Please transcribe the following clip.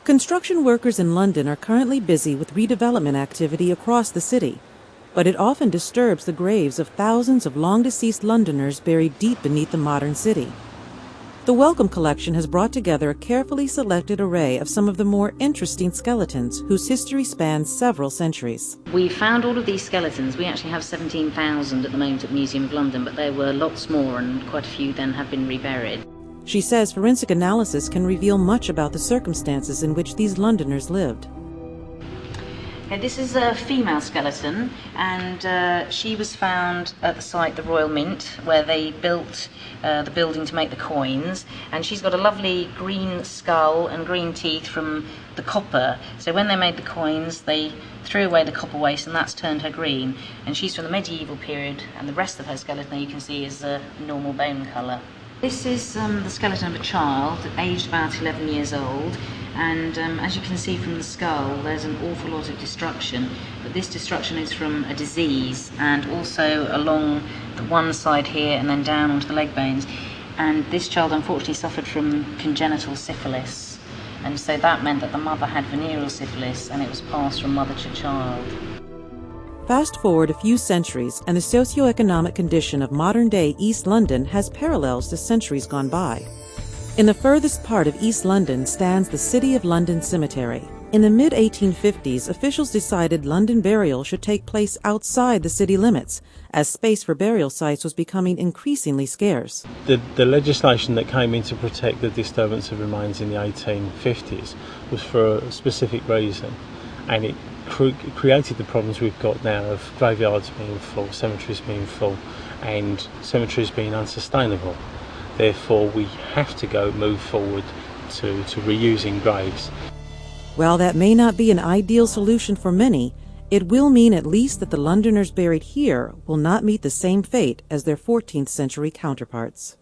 Construction workers in London are currently busy with redevelopment activity across the city, but it often disturbs the graves of thousands of long-deceased Londoners buried deep beneath the modern city. The Wellcome Collection has brought together a carefully selected array of some of the more interesting skeletons whose history spans several centuries. We found all of these skeletons. We actually have 17,000 at the moment at the Museum of London, but there were lots more, and quite a few then have been reburied. She says forensic analysis can reveal much about the circumstances in which these Londoners lived. Okay, this is a female skeleton, and she was found at the site, the Royal Mint, where they built the building to make the coins, and she's got a lovely green skull and green teeth from the copper. So when they made the coins, they threw away the copper waste, and that's turned her green. And she's from the medieval period, and the rest of her skeleton you can see is a normal bone colour. This is the skeleton of a child, aged about 11 years old, and as you can see from the skull, there's an awful lot of destruction, but this destruction is from a disease, and also along the one side here and then down onto the leg bones. And this child unfortunately suffered from congenital syphilis, and so that meant that the mother had venereal syphilis, and it was passed from mother to child. Fast forward a few centuries, and the socioeconomic condition of modern-day East London has parallels to centuries gone by. In the furthest part of East London stands the City of London Cemetery. In the mid-1850s, officials decided London burial should take place outside the city limits, as space for burial sites was becoming increasingly scarce. The legislation that came in to protect the disturbance of remains in the 1850s was for a specific reason, and it created the problems we've got now of graveyards being full, cemeteries being full, and cemeteries being unsustainable. Therefore, we have to move forward to reusing graves. While that may not be an ideal solution for many, it will mean at least that the Londoners buried here will not meet the same fate as their 14th century counterparts.